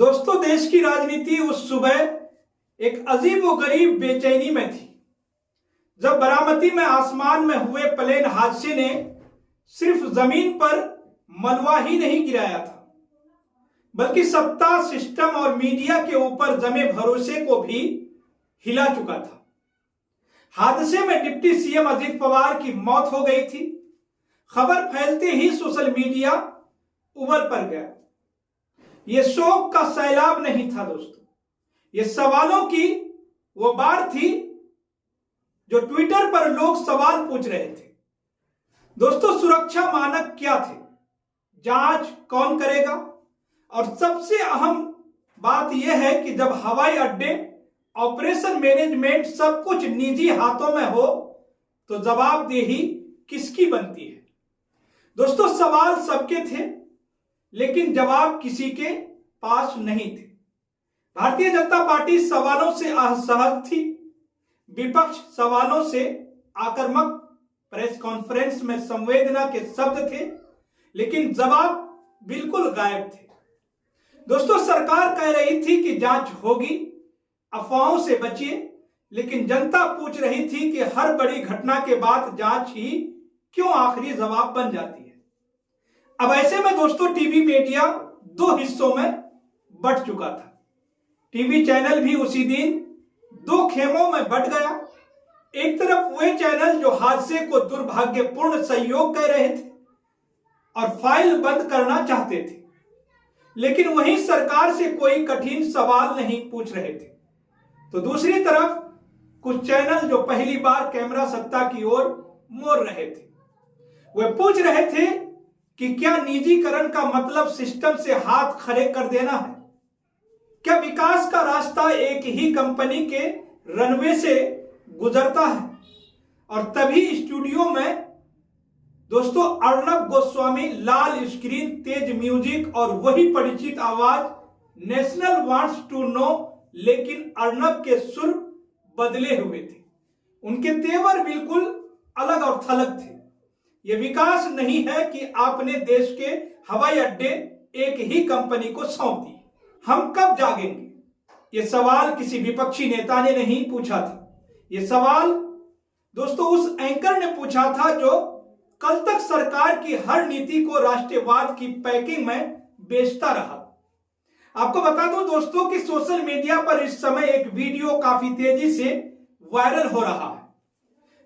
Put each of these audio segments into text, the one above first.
दोस्तों, देश की राजनीति उस सुबह एक अजीबोगरीब बेचैनी में थी जब बारामती में आसमान में हुए प्लेन हादसे ने सिर्फ जमीन पर मलबा ही नहीं गिराया था, बल्कि सत्ता, सिस्टम और मीडिया के ऊपर जमे भरोसे को भी हिला चुका था। हादसे में डिप्टी सीएम अजित पवार की मौत हो गई थी। खबर फैलते ही सोशल मीडिया उबल पड़ गया। यह शोक का सैलाब नहीं था दोस्तों, ये सवालों की वो बाढ़ थी जो ट्विटर पर लोग सवाल पूछ रहे थे। दोस्तों, सुरक्षा मानक क्या थे, जांच कौन करेगा, और सबसे अहम बात यह है कि जब हवाई अड्डे, ऑपरेशन मैनेजमेंट सब कुछ निजी हाथों में हो तो जवाबदेही किसकी बनती है। दोस्तों, सवाल सबके थे लेकिन जवाब किसी के पास नहीं थे। भारतीय जनता पार्टी सवालों से असहज थी, विपक्ष सवालों से आक्रामक, प्रेस कॉन्फ्रेंस में संवेदना के शब्द थे लेकिन जवाब बिल्कुल गायब थे। दोस्तों, सरकार कह रही थी कि जांच होगी, अफवाहों से बचिए, लेकिन जनता पूछ रही थी कि हर बड़ी घटना के बाद जांच ही क्यों आखिरी जवाब बन जाती है। अब ऐसे में दोस्तों, टीवी मीडिया दो हिस्सों में बंट चुका था। टीवी चैनल भी उसी दिन दो खेमों में बंट गया। एक तरफ वे चैनल जो हादसे को दुर्भाग्यपूर्ण संयोग कह रहे थे और फाइल बंद करना चाहते थे, लेकिन वहीं सरकार से कोई कठिन सवाल नहीं पूछ रहे थे। तो दूसरी तरफ कुछ चैनल जो पहली बार कैमरा सत्ता की ओर मोड़ रहे थे, वे पूछ रहे थे कि क्या निजीकरण का मतलब सिस्टम से हाथ खड़े कर देना है? क्या विकास का रास्ता एक ही कंपनी के रनवे से गुजरता है? और तभी स्टूडियो में दोस्तों अर्नब गोस्वामी, लाल स्क्रीन, तेज म्यूजिक और वही परिचित आवाज, नेशनल वांट्स टू नो, लेकिन अर्नब के सुर बदले हुए थे। उनके तेवर बिल्कुल अलग और थलग थे। यह विकास नहीं है कि आपने देश के हवाई अड्डे एक ही कंपनी को सौंप दिए। हम कब जागेंगे? यह सवाल किसी विपक्षी नेता ने नहीं पूछा था। यह सवाल दोस्तों उस एंकर ने पूछा था जो कल तक सरकार की हर नीति को राष्ट्रवाद की पैकिंग में बेचता रहा। आपको बता दूं दोस्तों कि सोशल मीडिया पर इस समय एक वीडियो काफी तेजी से वायरल हो रहा है,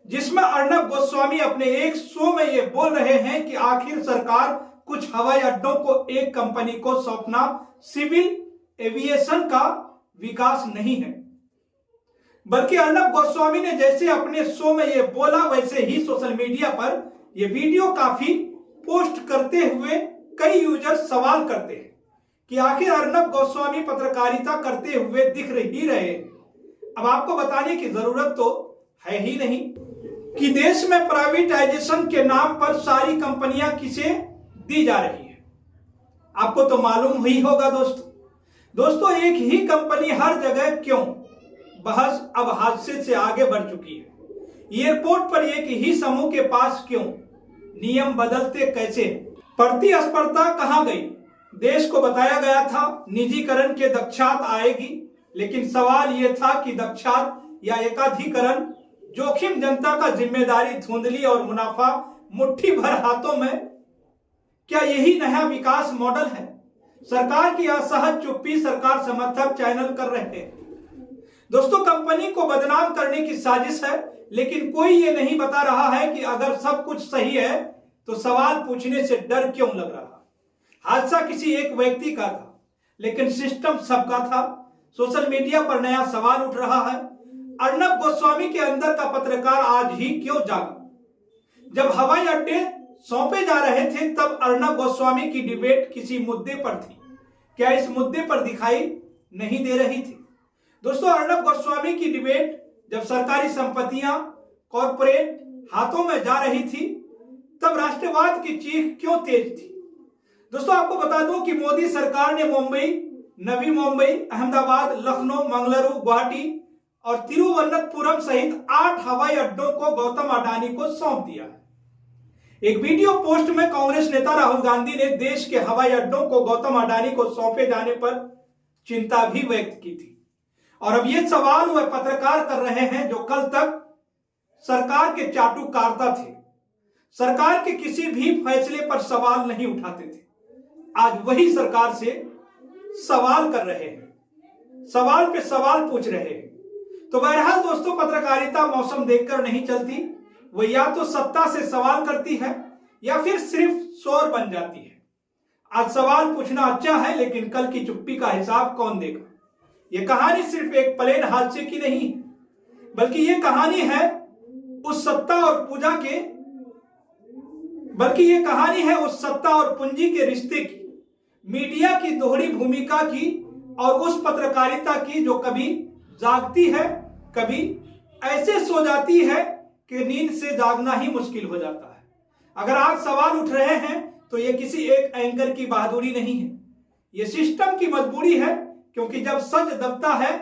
जिसमें अर्नब गोस्वामी अपने एक शो में ये बोल रहे हैं कि आखिर सरकार कुछ हवाई अड्डों को एक कंपनी को सौंपना सिविल एविएशन का विकास नहीं है। बल्कि अर्नब गोस्वामी ने जैसे अपने शो में ये बोला, वैसे ही सोशल मीडिया पर यह वीडियो काफी पोस्ट करते हुए कई यूजर सवाल करते हैं कि आखिर अर्नब गोस्वामी पत्रकारिता करते हुए दिख ही रहे। अब आपको बताने की जरूरत तो है ही नहीं कि देश में प्राइवेटाइजेशन के नाम पर सारी कंपनियां किसे दी जा रही है। आपको तो मालूम ही होगा दोस्तों, एक ही कंपनी हर जगह क्यों? बहस अब हादसे से आगे बढ़ चुकी है। एयरपोर्ट पर एक ही समूह के पास क्यों? नियम बदलते कैसे? प्रतिस्पर्धा कहां गई? देश को बताया गया था निजीकरण के दक्षात आएगी, लेकिन सवाल यह था कि दक्षात या एकाधिकरण, जोखिम जनता का जिम्मेदारी धुंधली और मुनाफा मुट्ठी भर हाथों में, क्या यही नया विकास मॉडल है? सरकार की असहज चुप्पी सरकार समर्थक चैनल कर रहे हैं। दोस्तों, कंपनी को बदनाम करने की साजिश है, लेकिन कोई ये नहीं बता रहा है कि अगर सब कुछ सही है तो सवाल पूछने से डर क्यों लग रहा? हादसा किसी एक व्यक्ति का था, लेकिन सिस्टम सबका था। सोशल मीडिया पर नया सवाल उठ रहा है, अर्नब गोस्वामी के अंदर का पत्रकार आज ही क्यों जागा? जब हवाई अड्डे सौंपे जा रहे थे तब अर्नब गोस्वामी की डिबेट किसी मुद्दे पर थी, क्या इस मुद्दे पर दिखाई नहीं दे रही थी? दोस्तों, अर्नब गोस्वामी की डिबेट जब सरकारी संपत्तियां कॉरपोरेट हाथों में जा रही थी तब राष्ट्रवाद की चीख क्यों तेज थी? दोस्तों, आपको बता दूं कि मोदी सरकार ने मुंबई, नवी मुंबई, अहमदाबाद, लखनऊ, मंगलुरु, गुवाहाटी और तिरुवनंतपुरम सहित 8 हवाई अड्डों को गौतम अडानी को सौंप दिया है। एक वीडियो पोस्ट में कांग्रेस नेता राहुल गांधी ने देश के हवाई अड्डों को गौतम अडानी को सौंपे जाने पर चिंता भी व्यक्त की थी। और अब ये सवाल वह पत्रकार कर रहे हैं जो कल तक सरकार के चाटुकारता थे, सरकार के किसी भी फैसले पर सवाल नहीं उठाते थे। आज वही सरकार से सवाल कर रहे हैं, सवाल पे सवाल पूछ रहे हैं। तो बहरहाल दोस्तों, पत्रकारिता मौसम देखकर नहीं चलती, वो या तो सत्ता से सवाल करती है या फिर सिर्फ शोर बन जाती है। आज सवाल पूछना अच्छा है, लेकिन कल की चुप्पी का हिसाब कौन देगा। यह कहानी सिर्फ एक प्लेन हादसे की नहीं, बल्कि यह कहानी है उस सत्ता और पूंजी के रिश्ते की, मीडिया की दोहरी भूमिका की और उस पत्रकारिता की जो कभी जागती है, कभी ऐसे सो जाती है कि नींद से जागना ही मुश्किल हो जाता है। अगर आज सवाल उठ रहे हैं तो यह किसी एक एंकर की बहादुरी नहीं है, यह सिस्टम की मजबूरी है, क्योंकि जब सच दबता है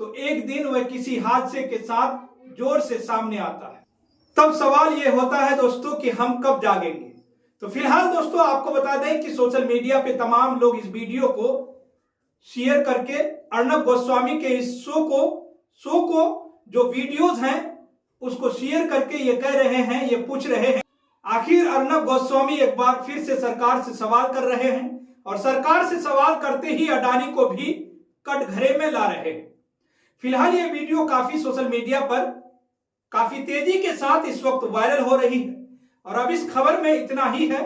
तो एक दिन वह किसी हादसे के साथ जोर से सामने आता है। तब सवाल यह होता है दोस्तों कि हम कब जागेंगे। तो फिलहाल दोस्तों आपको बता दें कि सोशल मीडिया पे तमाम लोग इस वीडियो को शेयर करके अर्नब गोस्वामी के इस शो को जो वीडियोस हैं उसको शेयर करके ये कह रहे हैं, ये पूछ रहे हैं, आखिर अर्नब गोस्वामी एक बार फिर से सरकार से सवाल कर रहे हैं और सरकार से सवाल करते ही अडानी को भी कटघरे में ला रहे हैं। फिलहाल ये वीडियो काफी सोशल मीडिया पर काफी तेजी के साथ इस वक्त वायरल हो रही है और अब इस खबर में इतना ही है।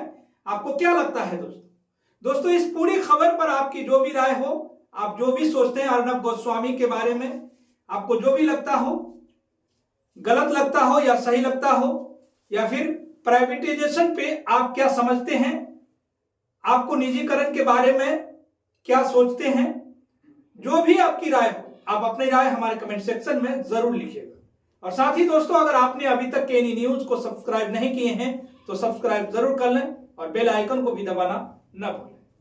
आपको क्या लगता है दोस्तों, इस पूरी खबर पर आपकी जो भी राय हो, आप जो भी सोचते हैं अर्नब गोस्वामी के बारे में, आपको जो भी लगता हो, गलत लगता हो या सही लगता हो, या फिर प्राइवेटाइजेशन पे आप क्या समझते हैं, आपको निजीकरण के बारे में क्या सोचते हैं, जो भी आपकी राय हो, आप अपनी राय हमारे कमेंट सेक्शन में जरूर लिखिएगा। और साथ ही दोस्तों, अगर आपने अभी तक केनी न्यूज को सब्सक्राइब नहीं किए हैं तो सब्सक्राइब जरूर कर लें और बेल आइकन को भी दबाना न भूलें।